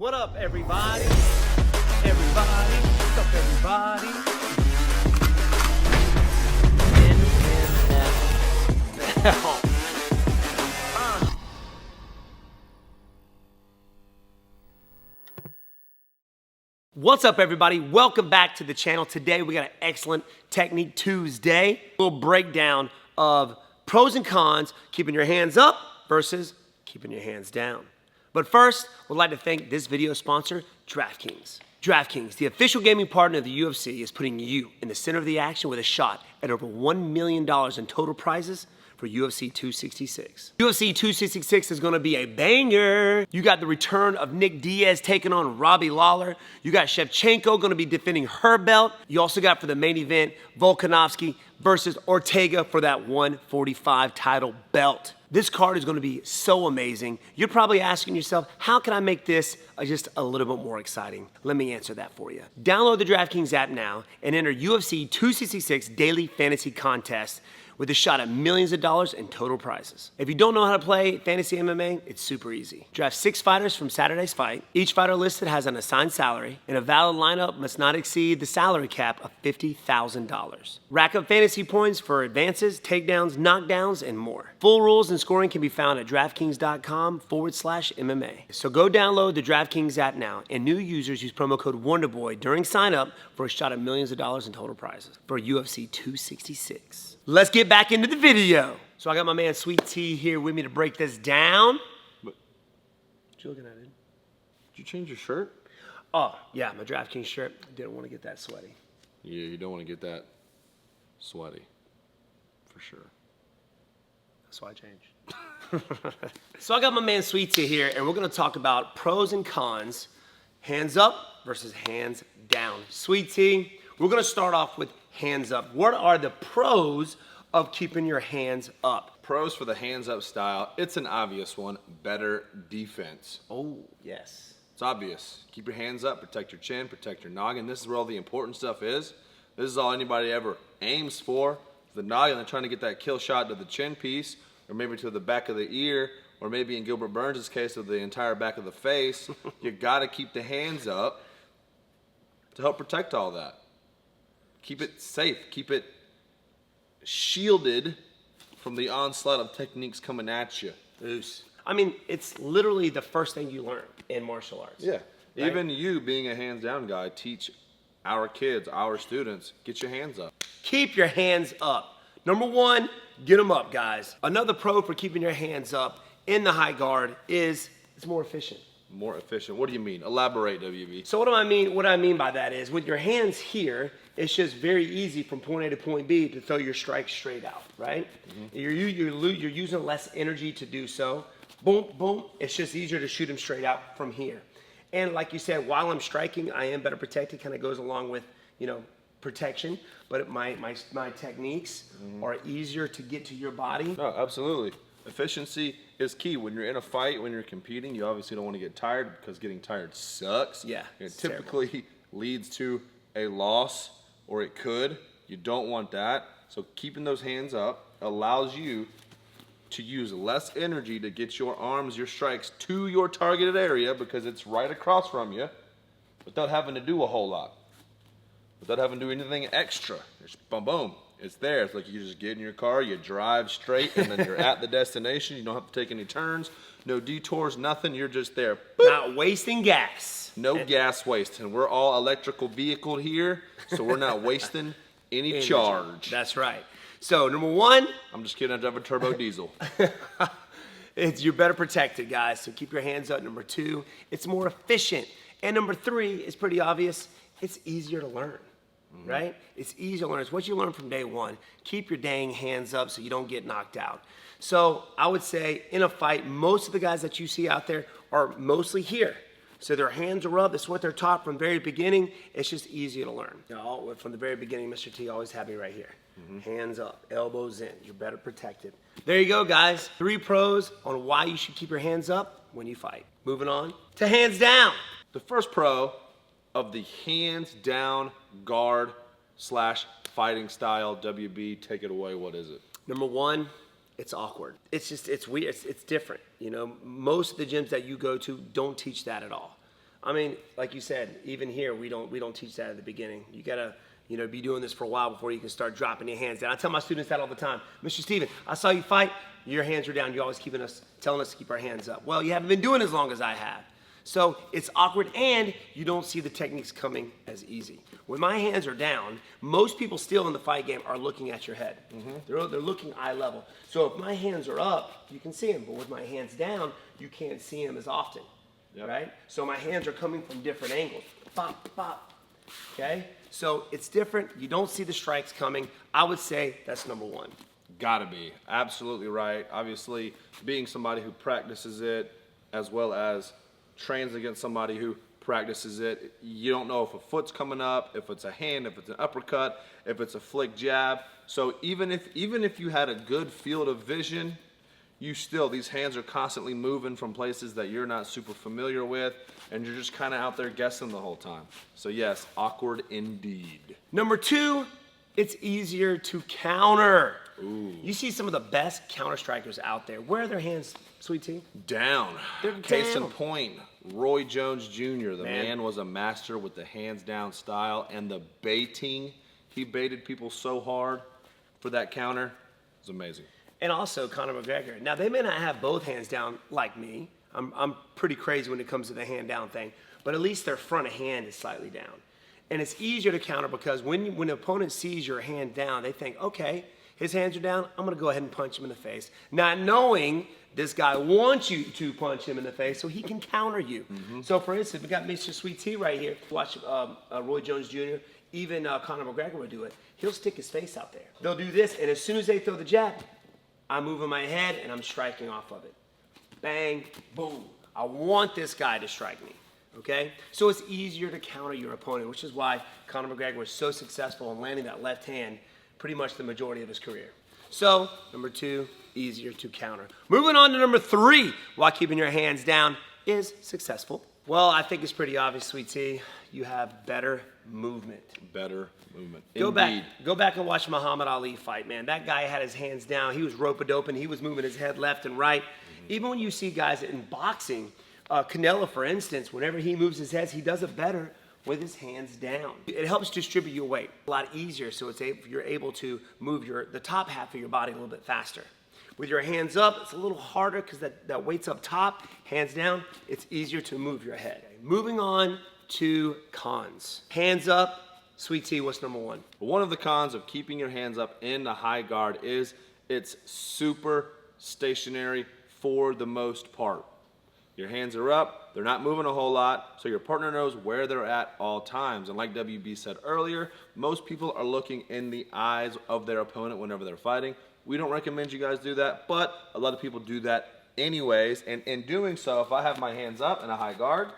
What up, everybody? Everybody, what's up, everybody? What's up, everybody? Welcome back to the channel. Today we got an excellent Technique Tuesday. A little breakdown of pros and cons, keeping your hands up versus keeping your hands down. But first, we'd like to thank this video sponsor, DraftKings. DraftKings, the official gaming partner of the UFC, is putting you in the center of the action with a shot at over $1 million in total prizes for UFC 266. UFC 266 is gonna be a banger. You got the return of Nick Diaz taking on Robbie Lawler. You got Shevchenko gonna be defending her belt. You also got for the main event, Volkanovski versus Ortega for that 145 title belt. This card is gonna be so amazing. You're probably asking yourself, how can I make this just a little bit more exciting? Let me answer that for you. Download the DraftKings app now and enter UFC 266 Daily Fantasy Contest with a shot at millions of dollars in total prizes. If you don't know how to play fantasy MMA, it's super easy. Draft 6 fighters from Saturday's fight. Each fighter listed has an assigned salary, and a valid lineup must not exceed the salary cap of $50,000. Rack up fantasy points for advances, takedowns, knockdowns, and more. Full rules and scoring can be found at DraftKings.com/MMA. So go download the DraftKings app now, and new users use promo code Wonderboy during sign up for a shot at millions of dollars in total prizes for UFC 266. Let's get back into the video. So I got my man Sweet T here with me to break this down. What you looking at, dude? Did you change your shirt? Oh, yeah, my DraftKings shirt. Didn't want to get that sweaty. Yeah, you don't want to get that sweaty, for sure. That's why I changed. So I got my man Sweet T here, and we're going to talk about pros and cons, hands up versus hands down. Sweet T, we're going to start off with hands up. What are the pros of keeping your hands up? Pros for the hands up style, it's an obvious one, better defense. Oh, yes. It's obvious. Keep your hands up, protect your chin, protect your noggin. This is where all the important stuff is. This is all anybody ever aims for. The noggin, they're trying to get that kill shot to the chin piece, or maybe to the back of the ear, or maybe in Gilbert Burns' case, of the entire back of the face. You gotta keep the hands up to help protect all that. Keep it safe, keep it shielded from the onslaught of techniques coming at you. I mean, it's literally the first thing you learn in martial arts. Yeah. Right? Even you being a hands down guy, teach our kids, our students, get your hands up. Keep your hands up. Number one, get them up, guys. Another pro for keeping your hands up in the high guard is it's more efficient. More efficient. What do you mean? Elaborate, WB. So what do I mean? What I mean by that is with your hands here, it's just very easy from point A to point B to throw your strikes straight out, right? Mm-hmm. You're using less energy to do so. Boom, boom. It's just easier to shoot them straight out from here. And like you said, while I'm striking, I am better protected. Kind of goes along with, protection. But my techniques are easier to get to your body. No, absolutely. Efficiency is key. When you're in a fight, when you're competing, you obviously don't want to get tired because getting tired sucks. Yeah. It typically leads to a loss, or it could. You don't want that. So keeping those hands up allows you to use less energy to get your arms, your strikes to your targeted area because it's right across from you without having to do a whole lot. Without having to do anything extra. Just boom, boom. It's there. It's like you just get in your car, you drive straight, and then you're at the destination. You don't have to take any turns, no detours, nothing. You're just there. Boop. Not wasting gas. No gas waste. And we're all electrical vehicle here, so we're not wasting any charge. That's right. So, number one. I'm just kidding. I drive a turbo diesel. You're better protected, guys. So keep your hands up. Number two, it's more efficient. And number three is pretty obvious. It's easier to learn. Right? It's easy to learn. It's what you learn from day one. Keep your dang hands up so you don't get knocked out. So I would say in a fight, most of the guys that you see out there are mostly here. So their hands are up. That's what they're taught from the very beginning. It's just easier to learn. From the very beginning, Mr. T always had me right here. Hands up, elbows in. You're better protected. There you go, guys. 3 pros on why you should keep your hands up when you fight. Moving on to hands down. The first pro of the hands down guard / fighting style, WB, take it away. What is it? Number one, it's awkward. It's weird. It's different. Most of the gyms that you go to don't teach that at all. I mean, like you said, even here we don't teach that at the beginning. You gotta, be doing this for a while before you can start dropping your hands down. I tell my students that all the time. Mr. Steven, I saw you fight. Your hands are down. You're always telling us to keep our hands up. Well, you haven't been doing it as long as I have. So it's awkward, and you don't see the techniques coming as easy. When my hands are down, most people still in the fight game are looking at your head. They're looking eye level. So if my hands are up, you can see them. But with my hands down, you can't see them as often. Yep. Right? So my hands are coming from different angles. Pop, pop. Okay? So it's different. You don't see the strikes coming. I would say that's number one. Gotta be. Absolutely right. Obviously, being somebody who practices it as well as trains against somebody who practices it, you don't know if a foot's coming up, if it's a hand, if it's an uppercut, if it's a flick jab. So even if you had a good field of vision, these hands are constantly moving from places that you're not super familiar with, and you're just kind of out there guessing the whole time. So yes, awkward indeed. Number two, it's easier to counter. Ooh. You see some of the best counter strikers out there. Where are their hands, Sweet Tea? Down. They're Case down. in point, Roy Jones Jr. The man was a master with the hands down style, and the baiting. He baited people so hard for that counter. It was amazing. And also Conor McGregor. Now, they may not have both hands down like me. I'm pretty crazy when it comes to the hand down thing, but at least their front of hand is slightly down. And it's easier to counter because when an opponent sees your hand down, they think, okay, his hands are down, I'm gonna go ahead and punch him in the face. Not knowing this guy wants you to punch him in the face so he can counter you. So for instance, we got Mr. Sweet Tea right here. Watch Roy Jones Jr., even Conor McGregor will do it. He'll stick his face out there. They'll do this, and as soon as they throw the jab, I'm moving my head and I'm striking off of it. Bang, boom. I want this guy to strike me, okay? So it's easier to counter your opponent, which is why Conor McGregor was so successful in landing that left hand pretty much the majority of his career. So, number two, easier to counter. Moving on to number three, while keeping your hands down, is successful. Well, I think it's pretty obvious, Sweet Tea. You have better movement. Better movement. Go back and watch Muhammad Ali fight, man. That guy had his hands down. He was rope-a-doping. He was moving his head left and right. Even when you see guys in boxing, Canelo, for instance, whenever he moves his head, he does it better with his hands down. It helps distribute your weight a lot easier, so you're able to move the top half of your body a little bit faster. With your hands up, it's a little harder because that weight's up top. Hands down, it's easier to move your head. Moving on to cons. Hands up. Sweet Tea, what's number one? One of the cons of keeping your hands up in the high guard is it's super stationary for the most part. Your hands are up, they're not moving a whole lot, so your partner knows where they're at all times. And like WB said earlier, most people are looking in the eyes of their opponent whenever they're fighting. We don't recommend you guys do that, but a lot of people do that anyways. And in doing so, if I have my hands up in a high guard,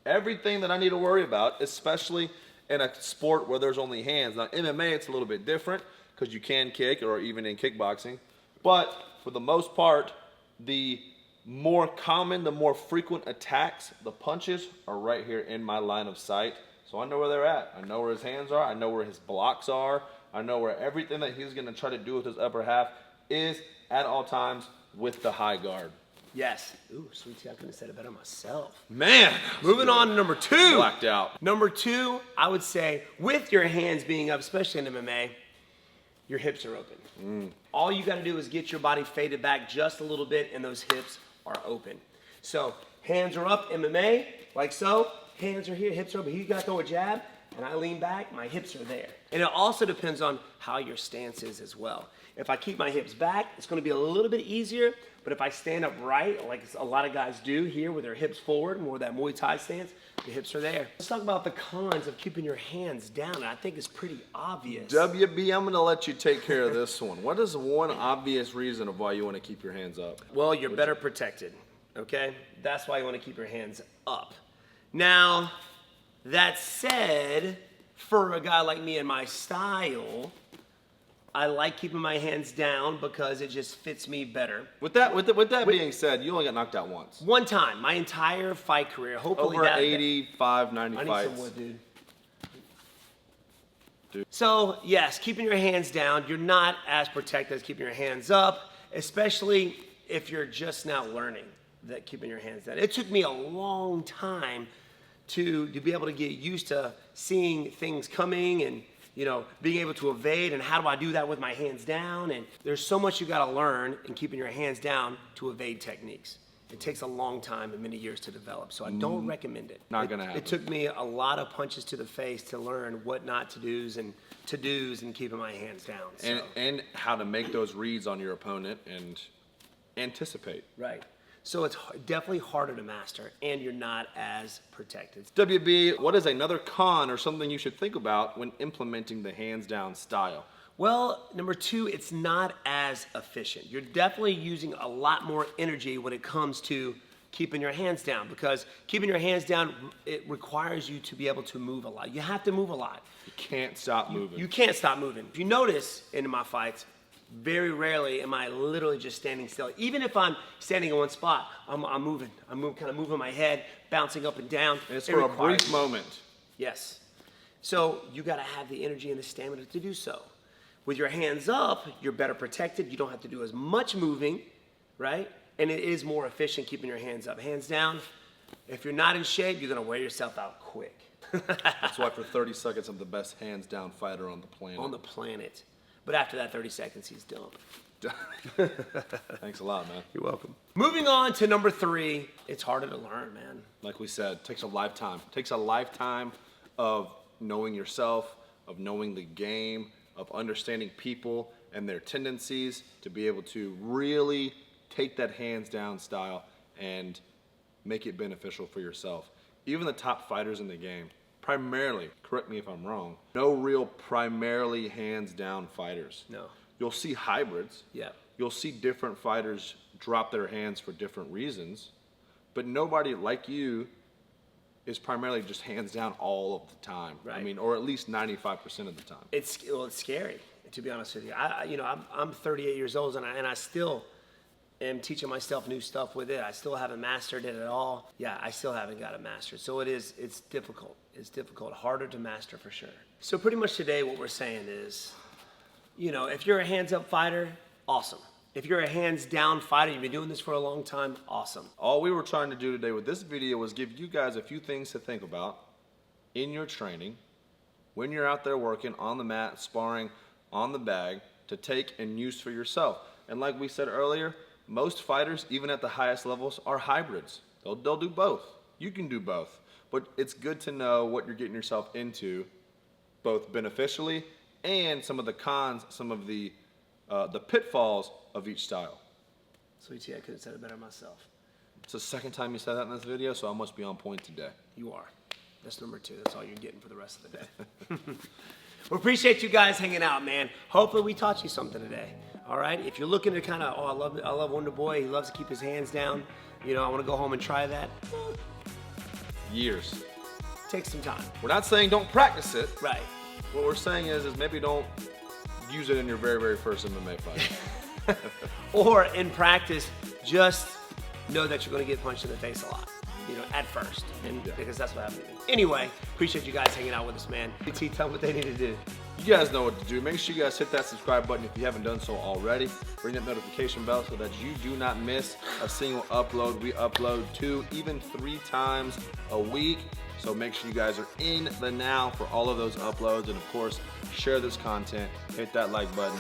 everything that I need to worry about, especially in a sport where there's only hands. Now, MMA, it's a little bit different because you can kick, or even in kickboxing. But for the most part, the more common, the more frequent attacks, the punches are right here in my line of sight. So I know where they're at. I know where his hands are. I know where his blocks are. I know where everything that he's going to try to do with his upper half is at all times with the high guard. Yes. Ooh, Sweet Tea, I couldn't have said it better myself. Man. Moving on to number two. Blacked out. Number two, I would say, with your hands being up, especially in MMA, your hips are open. All you got to do is get your body faded back just a little bit, and those hips are open. So hands are up, MMA, like so. Hands are here, hips are open. You got to throw a jab, and I lean back, my hips are there. And it also depends on how your stance is as well. If I keep my hips back, it's going to be a little bit easier. But if I stand up right, like a lot of guys do here with their hips forward, more of that Muay Thai stance, the hips are there. Let's talk about the cons of keeping your hands down. I think it's pretty obvious. WB, I'm going to let you take care of this one. What is one obvious reason of why you want to keep your hands up? Well, you're better protected, okay? That's why you want to keep your hands up. Now, that said, for a guy like me and my style, I like keeping my hands down because it just fits me better. With that being said, you only got knocked out once. One time, my entire fight career. Hopefully over 85, 90 fights. I need some wood, dude. So, yes, keeping your hands down, you're not as protected as keeping your hands up, especially if you're just now learning that keeping your hands down. It took me a long time to be able to get used to seeing things coming and, you know, being able to evade, and how do I do that with my hands down? And there's so much you gotta learn in keeping your hands down to evade techniques. It takes a long time and many years to develop, so I don't recommend it. Not gonna happen. It took me a lot of punches to the face to learn what not to do's and to-dos and keeping my hands down. So. And how to make those reads on your opponent and anticipate. Right. So it's definitely harder to master, and you're not as protected. WB, what is another con or something you should think about when implementing the hands down style? Well, number two, it's not as efficient. You're definitely using a lot more energy when it comes to keeping your hands down, because keeping your hands down, it requires you to be able to move a lot. You have to move a lot. You can't stop moving. You can't stop moving. If you notice in my fights, very rarely am I literally just standing still. Even if I'm standing in one spot, I'm moving. I'm kind of moving my head, bouncing up and down. And it's for a brief moment. Yes. So you got to have the energy and the stamina to do so. With your hands up, you're better protected. You don't have to do as much moving, right? And it is more efficient keeping your hands up. Hands down, if you're not in shape, you're going to wear yourself out quick. That's why for 30 seconds, I'm the best hands down fighter on the planet. On the planet. But after that 30 seconds, he's done. Thanks a lot, man. You're welcome. Moving on to number three, it's harder to learn, man. Like we said, it takes a lifetime. It takes a lifetime of knowing yourself, of knowing the game, of understanding people and their tendencies to be able to really take that hands down style and make it beneficial for yourself. Even the top fighters in the game, primarily, correct me if I'm wrong, no real primarily hands down fighters. No. You'll see hybrids. Yeah. You'll see different fighters drop their hands for different reasons, but nobody like you is primarily just hands down all of the time. Right. I mean, or at least 95% of the time. It's scary, to be honest with you. I'm 38 years old, and I still am teaching myself new stuff with it. I still haven't mastered it at all. Yeah, I still haven't got it mastered. So it's difficult. It's difficult, harder to master for sure. So pretty much today what we're saying is, you know, if you're a hands-up fighter, awesome. If you're a hands-down fighter, you've been doing this for a long time, awesome. All we were trying to do today with this video was give you guys a few things to think about in your training, when you're out there working on the mat, sparring, on the bag, to take and use for yourself. And like we said earlier, most fighters, even at the highest levels, are hybrids. They'll do both. You can do both. But it's good to know what you're getting yourself into, both beneficially and some of the cons, some of the pitfalls of each style. Sweet tea, I could have said it better myself. It's the second time you said that in this video, so I must be on point today. You are. That's number two. That's all you're getting for the rest of the day. We appreciate you guys hanging out, man. Hopefully we taught you something today. All right? If you're looking to kind of, I love Wonderboy. He loves to keep his hands down. You know, I want to go home and try that. Years. Take some time. We're not saying don't practice it. Right. What we're saying is maybe don't use it in your very, very first MMA fight. Or in practice, just know that you're going to get punched in the face a lot, you know, at first, and because that's what happened to me. Anyway, appreciate you guys hanging out with us, man. Tell them what they need to do. You guys know what to do. Make sure you guys hit that subscribe button if you haven't done so already. Ring that notification bell so that you do not miss a single upload. We upload 2, even 3 times a week. So make sure you guys are in the now for all of those uploads. And of course, share this content. Hit that like button.